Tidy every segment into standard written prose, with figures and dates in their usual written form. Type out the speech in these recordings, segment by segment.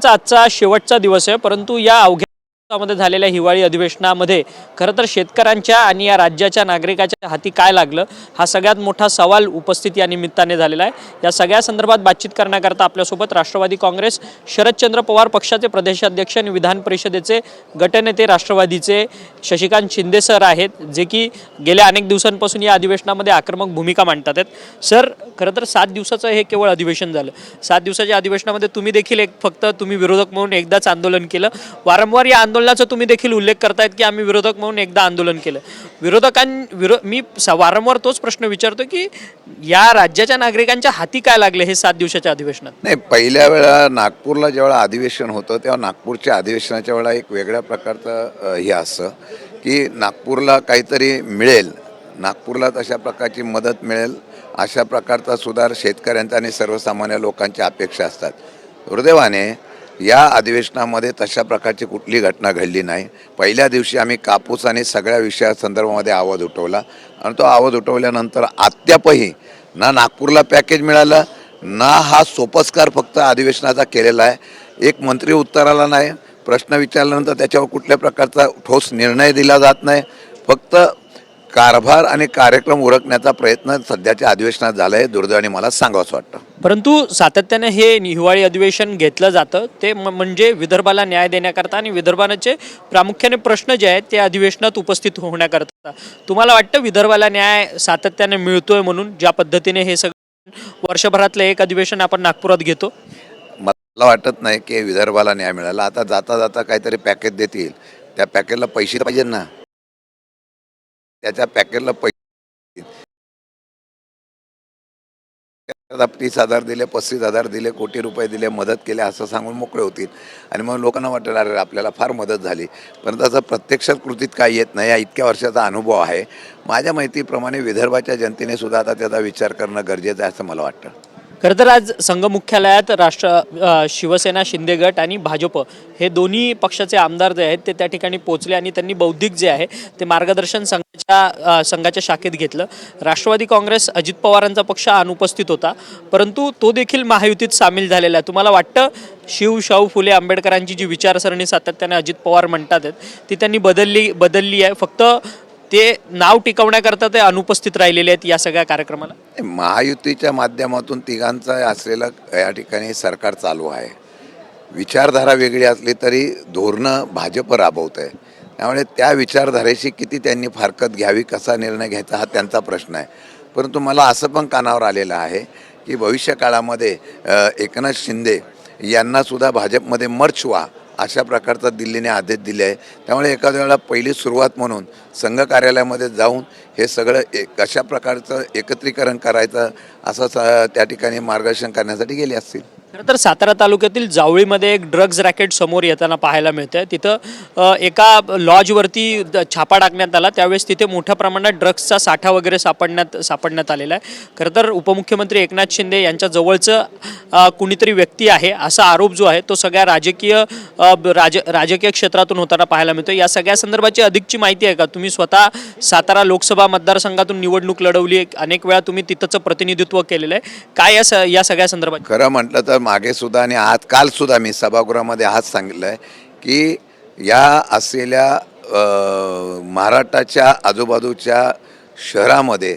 अधिवेशनाचा आजचा शेवटचा दिवस आहे, परंतु या अवघ्या दिवसामध्ये झालेल्या हिवाळी अधिवेशनामध्ये खरं तर शेतकऱ्यांच्या आणि या राज्याच्या नागरिकाच्या हाती काय लागलं हा सगळ्यात मोठा सवाल उपस्थित या निमित्ताने झालेला आहे। या सगळ्या संदर्भात बातचीत करण्याकरता आपल्यासोबत राष्ट्रवादी काँग्रेस शरदचंद्र पवार पक्षाचे प्रदेशाध्यक्ष आणि विधान परिषदेचे गटनेते राष्ट्रवादीचे शशिकांत शिंदे सर आहेत, जे की गेल्या अनेक दिवसांपासून या अधिवेशनामध्ये आक्रमक भूमिका मांडतात आहेत। सर, खरं तर 7 दिवसाचं हे केवळ अधिवेशन झालं। 7 दिवसाच्या अधिवेशनामध्ये तुम्ही देखील फक्त तुम्ही विरोधक म्हणून एकदाच आंदोलन केलं। वारंवार या आंदोलनाचा तुम्ही देखील उल्लेख करतायत की आम्ही विरोधक म्हणून एकदा आंदोलन केलं। मी वारंवार तोच प्रश्न विचारतो की या राज्याच्या नागरिकांच्या हाती काय लागले हे 7 दिवसाच्या अधिवेशनात? नाही, पहिल्या वेळा नागपूरला जेव्हा अधिवेशन होतं तेव्हा नागपूरच्या अधिवेशनाच्या वेळा एक वेगळ्या प्रकारचं हे असं की नागपूरला काहीतरी मिळेल, नागपूरला तशा प्रकारची मदत मिळेल, अशा प्रकारचा सुधार शेतकऱ्यांचा आणि सर्वसामान्य लोकांच्या अपेक्षा असतात। दुर्दैवाने या अधिवेशनामध्ये तशा प्रकारची कुठली घटना घडली नाही। पहिल्या दिवशी आम्ही कापूस आणि सगळ्या विषयासंदर्भामध्ये आवाज उठवला आणि तो आवाज उठवल्यानंतर अद्यापही ना नागपूरला पॅकेज मिळालं, ना हा सोपस्कार फक्त अधिवेशनाचा केलेला आहे। एक मंत्री उत्तराला नाही, प्रश्न विचारल्यानंतर त्याच्यावर कुठल्या प्रकारचा ठोस निर्णय दिला जात नाही, फक्त कारभार आणि कार्यक्रम उरकण्याचा प्रयत्न सध्याच्या अधिवेशनात झाला आहे। दुर्दैवाने मला सांगावंसं वाटतं। परंतु सातत्याने हे हिवाळी अधिवेशन घेतलं जातं ते म्हणजे विदर्भाला न्याय देण्याकरता आणि विदर्भाचे प्रामुख्याने प्रश्न जे आहेत ते अधिवेशनात उपस्थित होण्याकरता। तुम्हाला वाटतं विदर्भाला न्याय सातत्याने मिळतोय म्हणून ज्या पद्धतीने हे सगळं वर्षभरातलं एक अधिवेशन आपण नागपुरात घेतो? मला वाटत नाही की विदर्भाला न्याय मिळाला। आता जाता जाता काहीतरी पॅकेज देतील, त्या पॅकेजला पैसे पाहिजे ना, त्याच्या पॅकेजला पैसे 30,000 दिले, 35,000 दिले, कोटी रुपये दिले, मदत केली असं सांगून मोकळे होतील आणि मग लोकांना वाटेल अरे आपल्याला फार मदत झाली, पण त्याचा प्रत्यक्षात कृतीत काही येत नाही। या इतक्या वर्षाचा अनुभव आहे। माझ्या माहितीप्रमाणे विदर्भाच्या जनतेने सुद्धा आता त्याचा विचार करणं गरजेचं आहे असं मला वाटतं। खरं तर आज संघ मुख्यालयात शिवसेना, शिंदे गट आणि भाजप हे दोन्ही पक्षाचे आमदार जे आहेत ते त्या ठिकाणी पोहोचले आणि त्यांनी बौद्धिक जे आहे ते मार्गदर्शन संघाच्या शाखेत घेतलं। राष्ट्रवादी काँग्रेस अजित पवारांचा पक्ष अनुपस्थित होता, परंतु तो देखील महायुतीत सामील झालेला आहे। तुम्हाला वाटतं शाहू फुले आंबेडकरांची जी विचारसरणी सातत्याने अजित पवार म्हणतात ती त्यांनी बदलली आहे, फक्त ते नाव टिकवण्याकरता ते अनुपस्थित राहिलेले आहेत या सगळ्या कार्यक्रमाला? महायुतीच्या माध्यमातून तिघांचा असलेलं या ठिकाणी सरकार चालू आहे। विचारधारा वेगळी असली तरी धोरणं भाजप राबवत आहे, त्यामुळे त्या विचारधारेशी किती त्यांनी फारकत घ्यावी, कसा निर्णय घ्यायचा हा त्यांचा प्रश्न आहे। परंतु मला असं पण कानावर आलेलं आहे की भविष्यकाळामध्ये एकनाथ शिंदे यांनासुद्धा भाजपमध्ये मर्ज व्हा अशा प्रकारचा दिल्लीने आदेश दिले आहे। त्यामुळे एखाद्या वेळेला पहिली सुरुवात म्हणून संघ कार्यालयामध्ये जाऊन हे सगळं कशा प्रकारचं एकत्रीकरण करायचं असं त्या ठिकाणी मार्गदर्शन करण्यासाठी गेले असतील। खरं तर सातारा तालुक्यातील जावळीमध्ये एक ड्रग्ज रॅकेट समोर येताना पाहायला मिळतं। तिथं एका लॉजवरती छापा टाकण्यात आला, त्यावेळेस तिथे मोठ्या प्रमाणात ड्रग्सचा साठा वगैरे सापडण्यात आलेला आहे। खरं तर उपमुख्यमंत्री एकनाथ शिंदे यांच्या जवळचं कुणीतरी व्यक्ती आहे असा आरोप जो आहे तो सगळ्या राजकीय क्षेत्रातून होताना पाहायला मिळतो। या सगळ्या संदर्भाची अधिकची माहिती आहे का? तुम्ही स्वतः सातारा लोकसभा मतदारसंघातून निवडणूक लढवली, अनेक वेळा तुम्ही तिथंचं प्रतिनिधित्व केलेलं आहे, काय या सगळ्या संदर्भात? खरं म्हटलं तर मागे सुद्धा आणि आज कालसुद्धा मी सभागृहामध्ये हाच सांगितलं आहे की या असलेल्या महाराष्ट्राच्या आजूबाजूच्या शहरामध्ये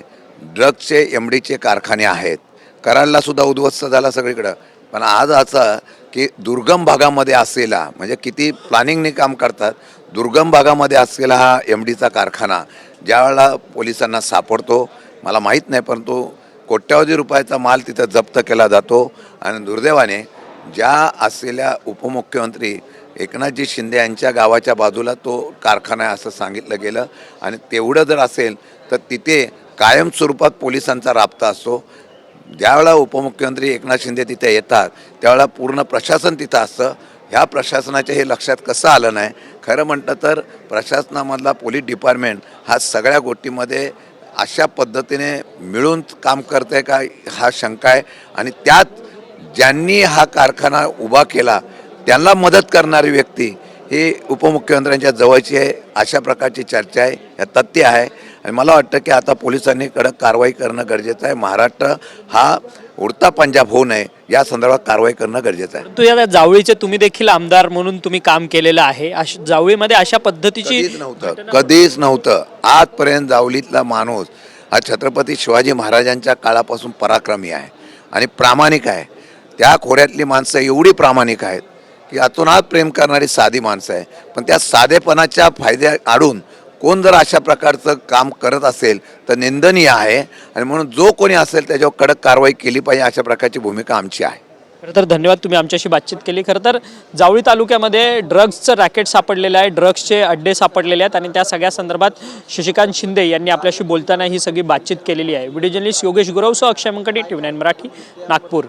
ड्रग्सचे एमडीचे कारखाने आहेत। कराडला सुद्धा उद्ध्वस्त झाला सगळीकडं, पण आज असं की दुर्गम भागामध्ये असलेला, म्हणजे किती प्लॅनिंगने काम करतात, दुर्गम भागामध्ये असलेला हा एमडीचा कारखाना ज्यावेळेला पोलिसांना सापडतो मला माहीत नाही, परंतु कोट्यावधी रुपयाचा माल तिथं जप्त केला जातो। आणि दुर्दैवाने ज्या असलेल्या उपमुख्यमंत्री एकनाथजी शिंदे यांच्या गावाच्या बाजूला तो कारखाना आहे असं सांगितलं गेलं आणि तेवढं जर असेल तर तिथे कायम स्वरूपात पोलिसांचा राबता असतो। ज्यावेळेला उपमुख्यमंत्री एकनाथ शिंदे तिथे येतात त्यावेळेला पूर्ण प्रशासन तिथं असतं। ह्या प्रशासनाच्या हे लक्षात कसं आलं नाही? खरं म्हटलं तर प्रशासनामधला पोलीस डिपार्टमेंट हा सगळ्या गोष्टीमध्ये अशा पद्धतीने मिळून काम करते का हा शंका आहे। आणि त्यात ज्यांनी हा कारखाना उभा केला त्यांना मदत करणारी व्यक्ती ही उपमुख्यमंत्र्यांच्या जवळची आहे अशा प्रकारची चर्चा आहे, हे तथ्य आहे। आणि मला वाटतं की आता पोलिसांनी कडक कारवाई करणं गरजेचं आहे। महाराष्ट्र हा उडता पंजाब होऊ नये या संदर्भात कारवाई करणं गरजेचं आहे. परंतु या जावळीचे तुम्ही देखील आमदार म्हणून तुम्ही काम केलेलं आहे. जावळीमध्ये अशा पद्धतीची कधीच नव्हतं आजपर्यंत. जावलीतला माणूस हा छत्रपती शिवाजी महाराजांच्या काळापासून पराक्रमी आहे आणि प्रामाणिक आहे. त्या खोऱ्यातली माणसं एवढी प्रामाणिक आहेत की अतोनात प्रेम करणारी साधी माणसं आहे. पण त्या साधेपणाच्या फायद्या आडून कोण जर अशा प्रकारचं काम करत असेल तर निंदनीय आहे आणि म्हणून जो कोणी असेल त्याच्यावर कडक कारवाई केली पाहिजे अशा प्रकारची भूमिका आमची आहे. खरं तर धन्यवाद, तुम्ही आमच्याशी बातचीत केली. खरं तर जावळी तालुक्यामध्ये ड्रग्जचं रॅकेट सापडलेलं आहे, ड्रग्सचे अड्डे सापडलेले आहेत आणि त्या सगळ्या संदर्भात शशिकांत शिंदे यांनी आपल्याशी बोलताना ही सगळी बातचीत केलेली आहे. व्हिडिओ जर्नलिस्ट योगेश गुरवसह अक्षय मंकडी, TV9 मराठी, नागपूर.